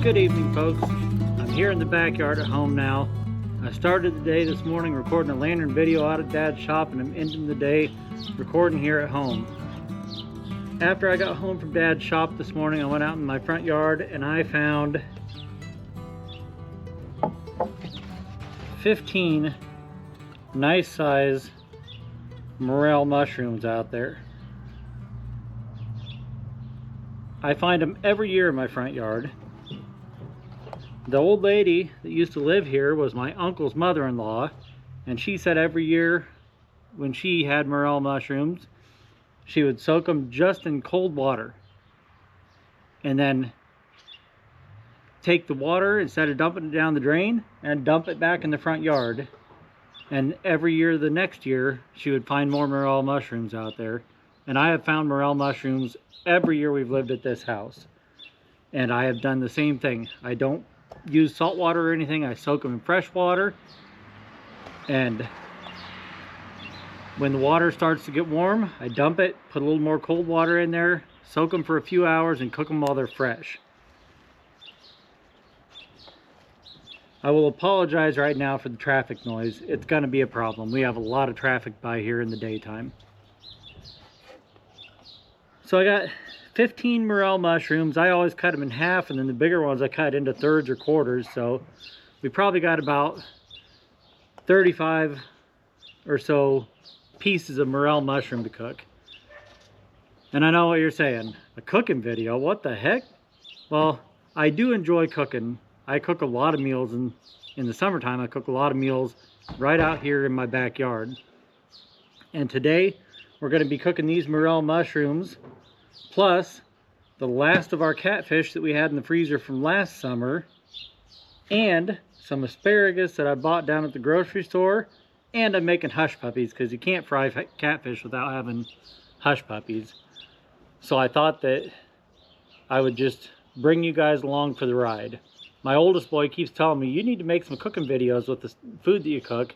Good evening, folks. I'm here in the backyard at home now. I started the day this morning recording a lantern video out at Dad's shop, and I'm ending the day recording here at home. After I got home from Dad's shop this morning, I went out in my front yard and I found 15 nice size morel mushrooms out there. I find them every year in my front yard. The old lady that used to live here was my uncle's mother-in-law, and she said every year when she had morel mushrooms, she would soak them just in cold water and then take the water, instead of dumping it down the drain, and dump it back in the front yard. And every year the next year she would find more morel mushrooms out there. And I have found morel mushrooms every year we've lived at this house, and I have done the same thing. I don't use salt water or anything. I soak them in fresh water, and when the water starts to get warm, I dump it, put a little more cold water in there, soak them for a few hours, and cook them while they're fresh. I will apologize right now for the traffic noise. It's going to be a problem. We have a lot of traffic by here in the daytime. So I got 15 morel mushrooms. I always cut them in half, and then the bigger ones I cut into thirds or quarters. So we probably got about 35 or so pieces of morel mushroom to cook. And I know what you're saying, a cooking video, what the heck? Well, I do enjoy cooking. I cook a lot of meals in the summertime. I cook a lot of meals right out here in my backyard. And today we're going to be cooking these morel mushrooms, plus the last of our catfish that we had in the freezer from last summer, and some asparagus that I bought down at the grocery store. And I'm making hush puppies, because you can't fry catfish without having hush puppies. So I thought that I would just bring you guys along for the ride. My oldest boy keeps telling me, you need to make some cooking videos with the food that you cook.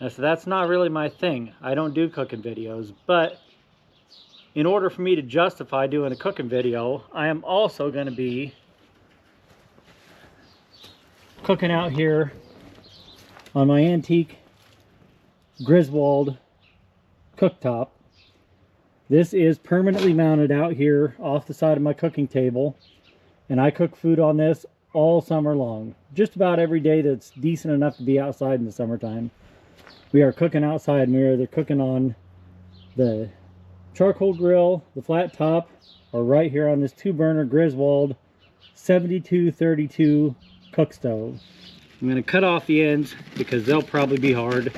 And I said, that's not really my thing. I don't do cooking videos. But in order for me to justify doing a cooking video, I am also going to be cooking out here on my antique Griswold cooktop. This is permanently mounted out here off the side of my cooking table, and I cook food on this all summer long. Just about every day that's decent enough to be outside in the summertime, we are cooking outside, and we're either cooking on the charcoal grill, the flat top, or right here on this 2-burner Griswold 7232 cook stove. I'm going to cut off the ends because they'll probably be hard.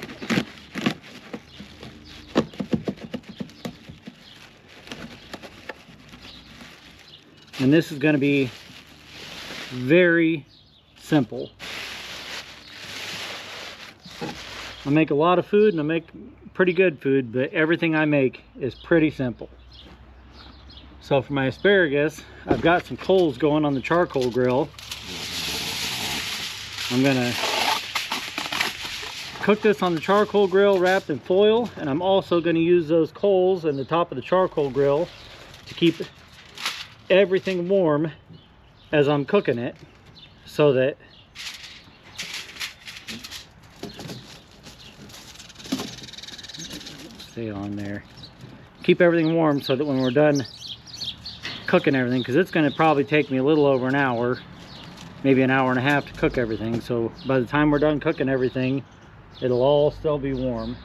And this is going to be very simple. I make a lot of food, and I make pretty good food, but everything I make is pretty simple. So for my asparagus, I've got some coals going on the charcoal grill. I'm gonna cook this on the charcoal grill wrapped in foil, and I'm also going to use those coals in the top of the charcoal grill to keep everything warm as I'm cooking it, so that stay on there, keep everything warm, so that when we're done cooking everything, because it's going to probably take me a little over an hour, maybe an hour and a half to cook everything, so by the time we're done cooking everything, it'll all still be warm.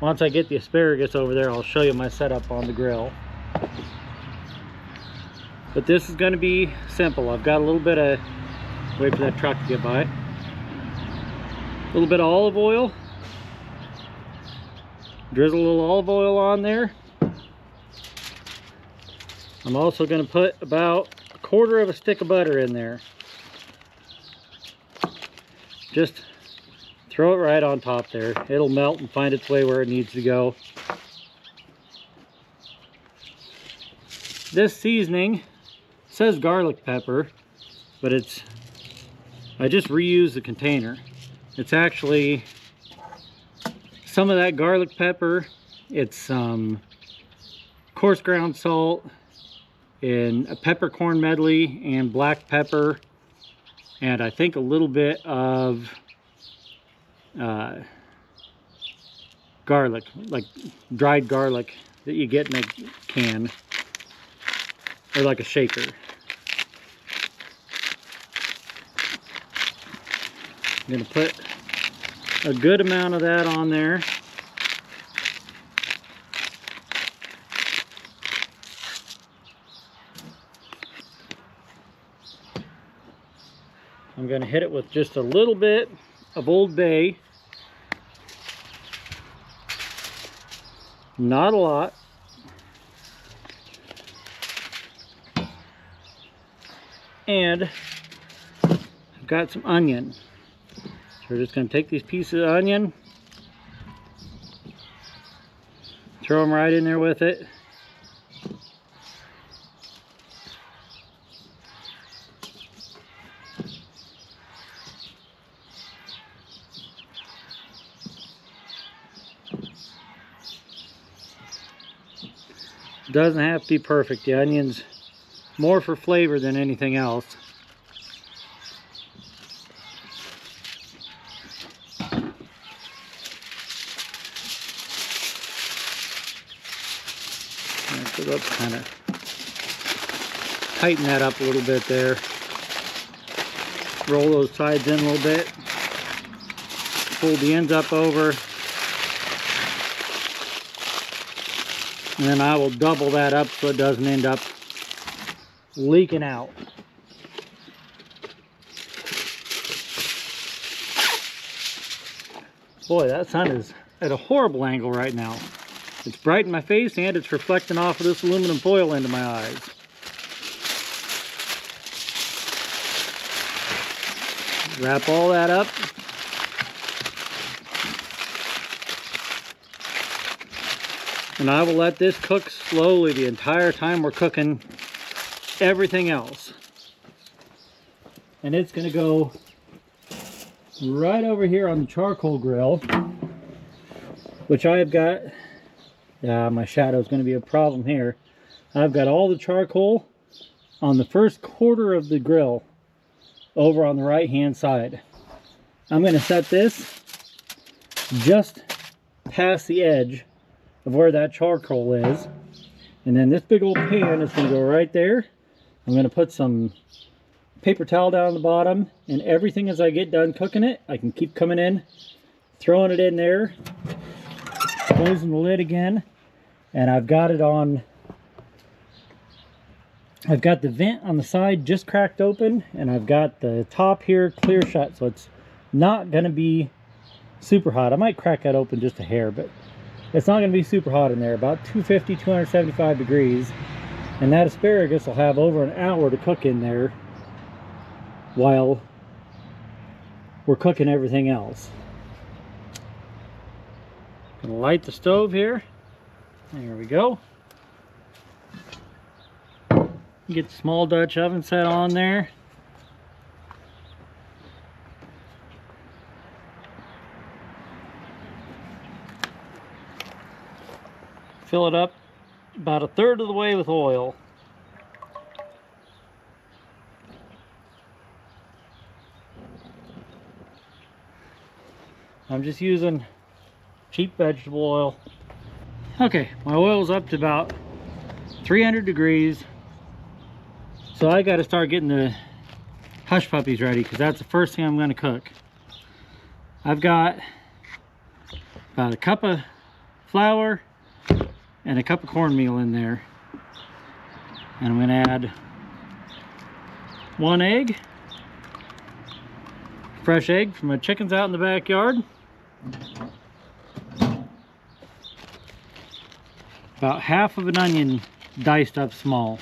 Once I get the asparagus over there, I'll show you my setup on the grill. But this is going to be simple. I've got a little bit of, wait for that truck to get by, a little bit of olive oil. Drizzle a little olive oil on there. I'm also going to put about 1/4 of a stick of butter in there. Just throw it right on top there. It'll melt and find its way where it needs to go. This seasoning says garlic pepper, but I just reused the container. It's actually some of that garlic pepper. It's coarse ground salt, and a peppercorn medley, and black pepper, and I think a little bit of garlic, like dried garlic that you get in a can, or like a shaker. I'm going to put a good amount of that on there. I'm going to hit it with just a little bit of Old Bay. Not a lot. And I've got some onion. So we're just going to take these pieces of onion, throw them right in there with it. Doesn't have to be perfect. The onion's more for flavor than anything else. So let's kind of tighten that up a little bit there. Roll those sides in a little bit. Fold the ends up over. And then I will double that up so it doesn't end up leaking out. Boy, that sun is at a horrible angle right now. It's bright in my face and it's reflecting off of this aluminum foil into my eyes. Wrap all that up. And I will let this cook slowly the entire time we're cooking everything else. And it's going to go right over here on the charcoal grill, which I have got. My shadow is going to be a problem here. I've got all the charcoal on the first quarter of the grill over on the right hand side. I'm going to set this just past the edge of where that charcoal is, and then this big old pan is going to go right there. I'm going to put some paper towel down the bottom, and everything as I get done cooking it, I can keep coming in, throwing it in there, closing the lid again, and I've got it on. I've got the vent on the side just cracked open, and I've got the top here clear shut, so it's not going to be super hot. I might crack that open just a hair, but it's not going to be super hot in there, about 250, 275 degrees. And that asparagus will have over an hour to cook in there while we're cooking everything else. Gonna light the stove here. There we go. Get the small Dutch oven set on there. Fill it up about a third of the way with oil. I'm just using cheap vegetable oil. Okay, my oil's up to about 300 degrees. So I got to start getting the hush puppies ready, because that's the first thing I'm going to cook. I've got about a cup of flour and a cup of cornmeal in there, and I'm going to add 1 egg, fresh egg from my chickens out in the backyard, about half of an onion diced up small,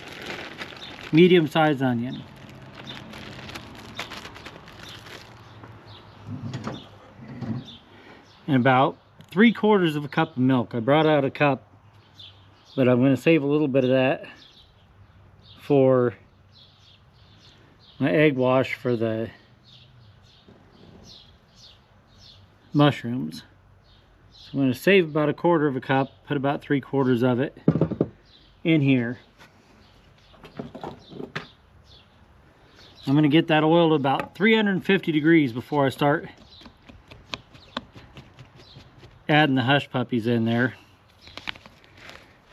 medium-sized onion, and about 3/4 of a cup of milk. I brought out a cup, but I'm going to save a little bit of that for my egg wash for the mushrooms. So I'm going to save about 1/4 of a cup, put about 3/4 of it in here. I'm going to get that oil to about 350 degrees before I start adding the hush puppies in there.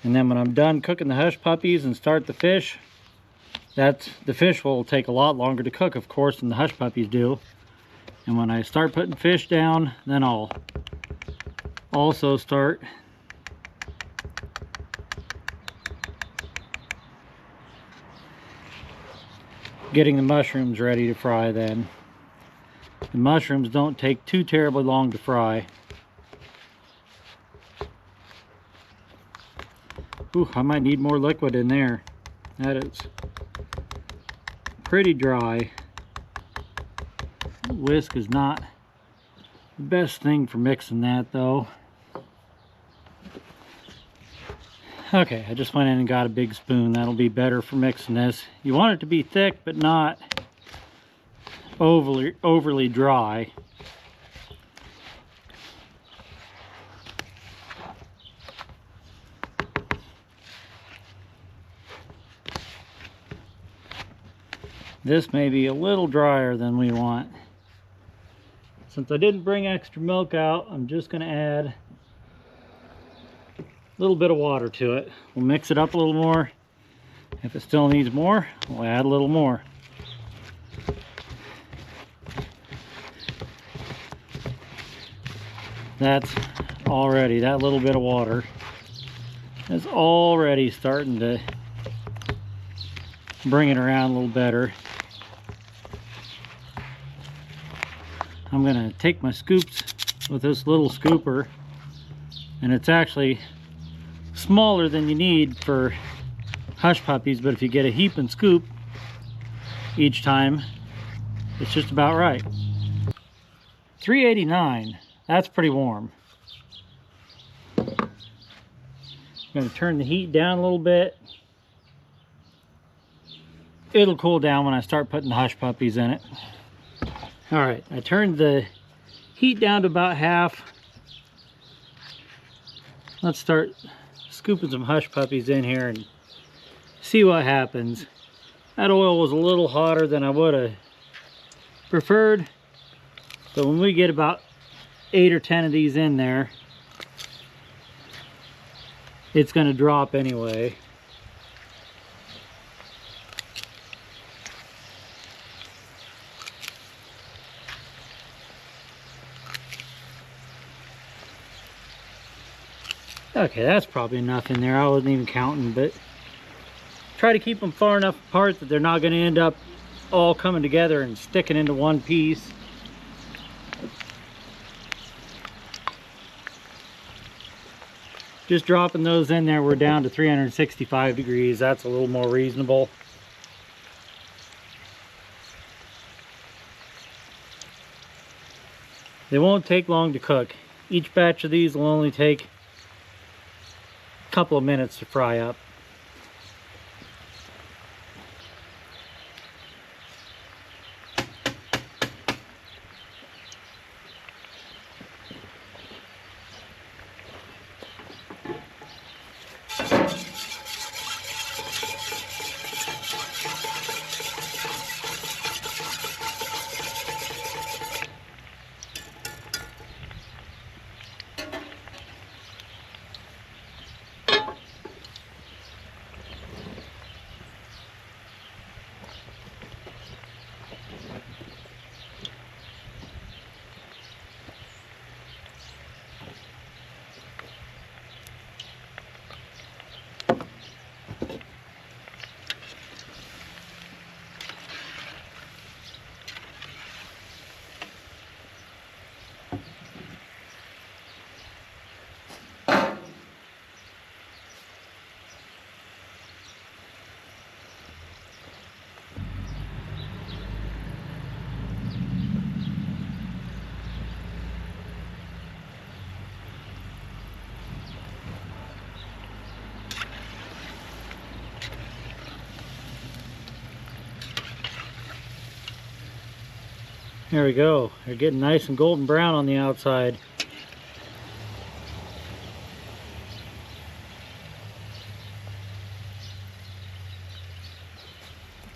And then when I'm done cooking the hush puppies and start the fish, the fish will take a lot longer to cook, of course, than the hush puppies do. And when I start putting fish down, then I'll also start getting the mushrooms ready to fry then. The mushrooms don't take too terribly long to fry. Ooh, I might need more liquid in there. That is pretty dry. Whisk is not the best thing for mixing that though. Okay, I just went in and got a big spoon. That'll be better for mixing this. You want it to be thick, but not overly dry. This may be a little drier than we want. Since I didn't bring extra milk out, I'm just going to add a little bit of water to it. We'll mix it up a little more. If it still needs more, we'll add a little more. That's already, that little bit of water is already starting to bring it around a little better. I'm gonna take my scoops with this little scooper, and it's actually smaller than you need for hush puppies, but if you get a heap and scoop each time, it's just about right. 389, that's pretty warm. I'm gonna turn the heat down a little bit. It'll cool down when I start putting the hush puppies in it. All right, I turned the heat down to about half. Let's start scooping some hush puppies in here and see what happens. That oil was a little hotter than I would have preferred, but when we get about 8 or 10 of these in there, it's going to drop anyway. Okay, that's probably enough in there. I wasn't even counting, but try to keep them far enough apart that they're not going to end up all coming together and sticking into one piece. Just dropping those in there, we're down to 365 degrees. That's a little more reasonable. They won't take long to cook. Each batch of these will only take couple of minutes to fry up. There we go. They're getting nice and golden brown on the outside.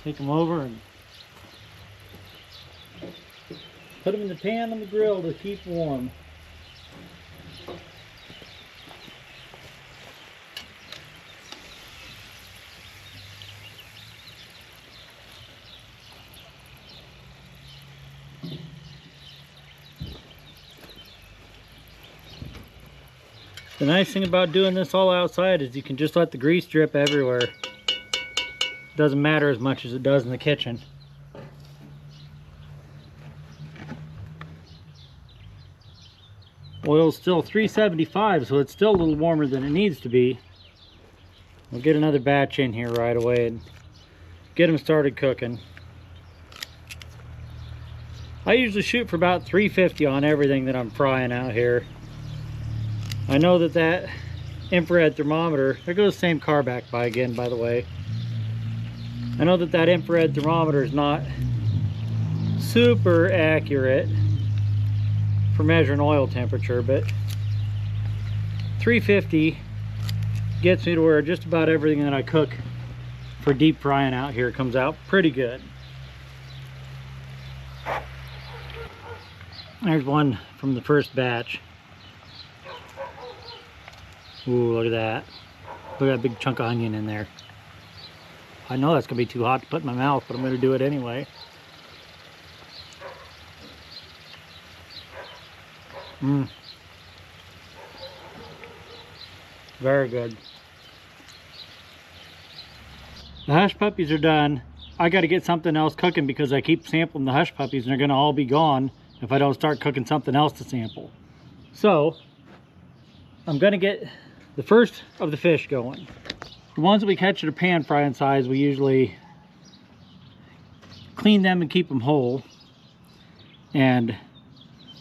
Take them over and Put them in the pan on the grill to keep warm. The nice thing about doing this all outside is you can just let the grease drip everywhere. It doesn't matter as much as it does in the kitchen. Oil's still 375, so it's still a little warmer than it needs to be. We'll get another batch in here right away and get them started cooking. I usually shoot for about 350 on everything that I'm frying out here. I know that infrared thermometer, there goes the same car back by again, by the way. I know that infrared thermometer is not super accurate for measuring oil temperature, but 350 gets me to where just about everything that I cook for deep frying out here comes out pretty good. There's one from the first batch. Ooh, look at that. Look at that big chunk of onion in there. I know that's gonna be too hot to put in my mouth, but I'm gonna do it anyway. Very good. The hush puppies are done. I got to get something else cooking because I keep sampling the hush puppies and they're going to all be gone if I don't start cooking something else to sample. So I'm going to get the first of the fish going. The ones that we catch at a pan frying size, we usually clean them and keep them whole. And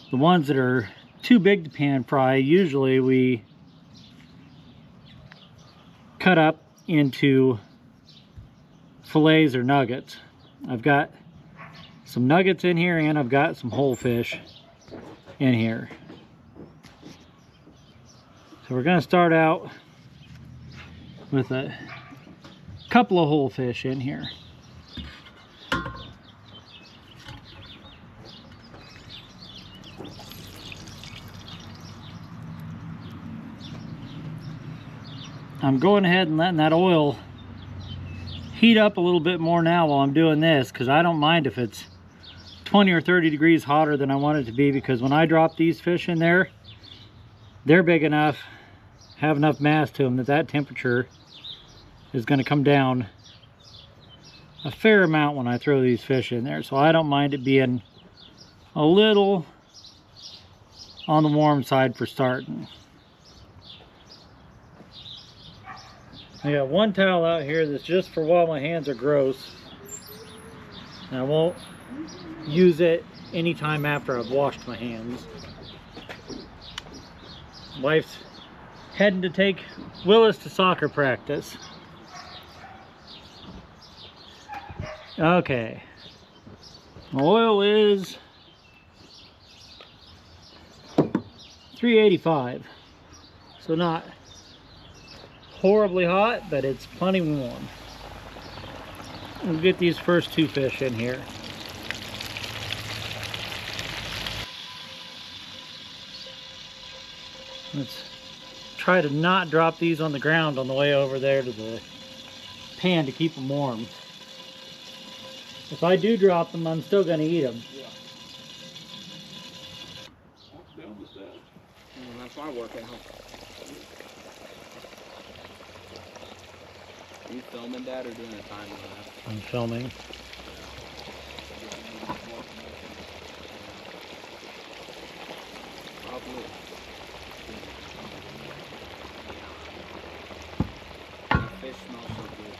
the ones that are too big to pan fry, usually we cut up into fillets or nuggets. I've got some nuggets in here and I've got some whole fish in here. So we're going to start out with a couple of whole fish in here. I'm going ahead and letting that oil heat up a little bit more now while I'm doing this, because I don't mind if it's 20 or 30 degrees hotter than I want it to be, because when I drop these fish in there, they're big enough, have enough mass to them that temperature is going to come down a fair amount when I throw these fish in there. So I don't mind it being a little on the warm side for starting. I got one towel out here that's just for while my hands are gross. And I won't use it anytime after I've washed my hands. Wife's heading to take Willis to soccer practice. Okay. Oil is 385. So not horribly hot, but it's plenty warm. We'll get these first two fish in here. Let's try to not drop these on the ground on the way over there to the pan to keep them warm. If I do drop them, I'm still going to eat them. Yeah. That's my workout. Are you filming, Dad, or doing a time lapse? I'm filming. Probably. The fish smells so good.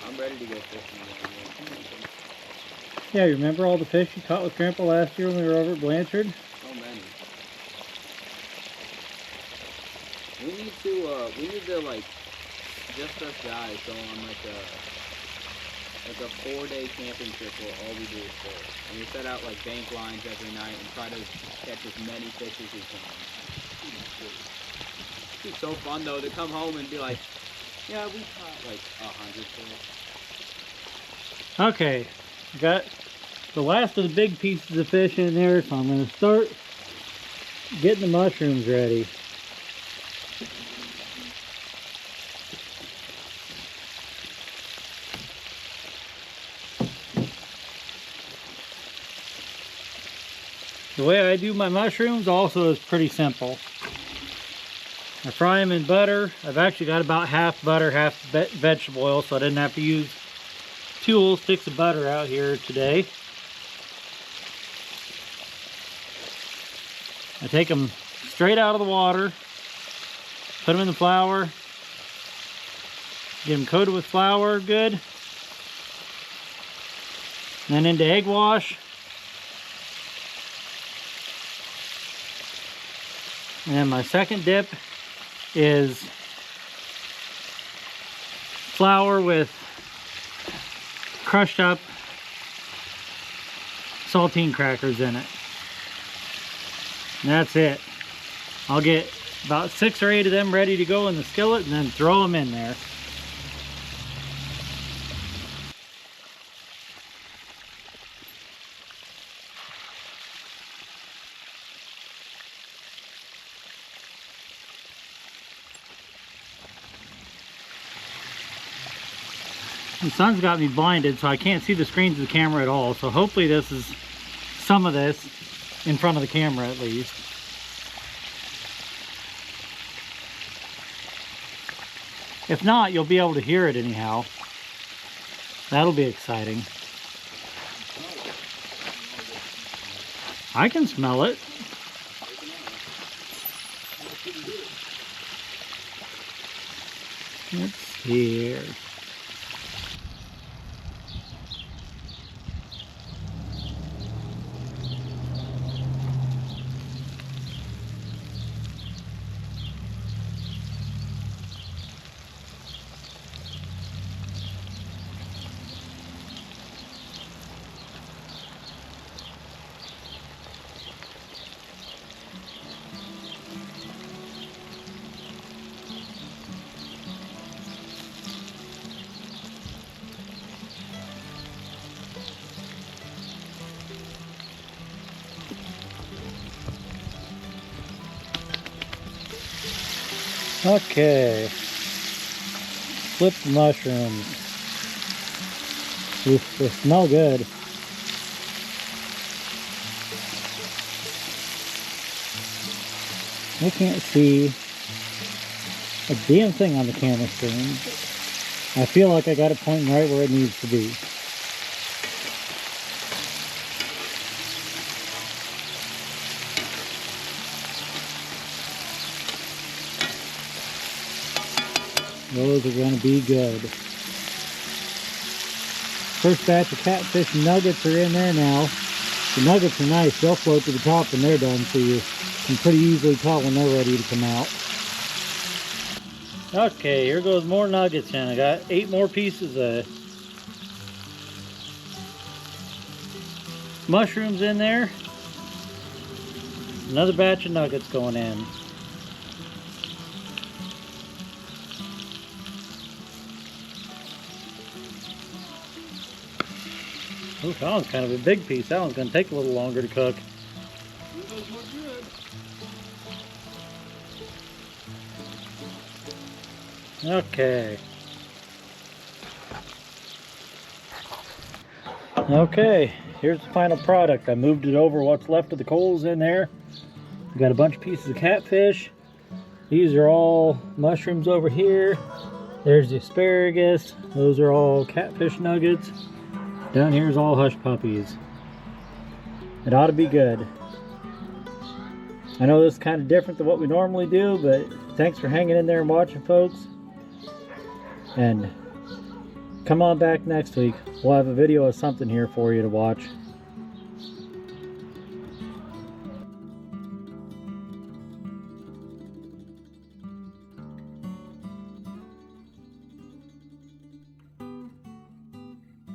I'm ready to go fishing again. Yeah, you remember all the fish you caught with Grandpa last year when we were over at Blanchard? So many. We need to like, just us guys go on like a 4-day camping trip where all we do is fish. And we set out like bank lines every night and try to catch as many fish as we can. It's so fun though to come home and be like, Yeah, we caught like 100 today. Okay, got the last of the big pieces of fish in there, so I'm going to start getting the mushrooms ready. The way I do my mushrooms also is pretty simple. I fry them in butter. I've actually got about half butter, half vegetable oil, so I didn't have to use 2 whole sticks of butter out here today. I take them straight out of the water, put them in the flour, get them coated with flour good, and then into egg wash. And then my second dip is flour with crushed up saltine crackers in it. And that's it. I'll get about 6 or 8 of them ready to go in the skillet and then throw them in there. The sun's got me blinded, so I can't see the screens of the camera at all. So hopefully this is some of this in front of the camera at least. If not, you'll be able to hear it anyhow. That'll be exciting. I can smell it. Let's see here. Okay, flip the mushrooms. Oof, they smell good. I can't see a damn thing on the camera screen. I feel like I got it pointing right where it needs to be. Those are going to be good. First batch of catfish nuggets are in there now. The nuggets are nice. They'll float to the top when they're done, so you can pretty easily tell when they're ready to come out. Okay, here goes more nuggets in. I got 8 more pieces of mushrooms in there. Another batch of nuggets going in. Ooh, that one's kind of a big piece. That one's going to take a little longer to cook. Those look good. Okay. Okay, here's the final product. I moved it over what's left of the coals in there. We got a bunch of pieces of catfish. These are all mushrooms over here. There's the asparagus. Those are all catfish nuggets. Down here is all hush puppies. It ought to be good. I know this is kind of different than what we normally do, but thanks for hanging in there and watching, folks. And come on back next week. We'll have a video of something here for you to watch.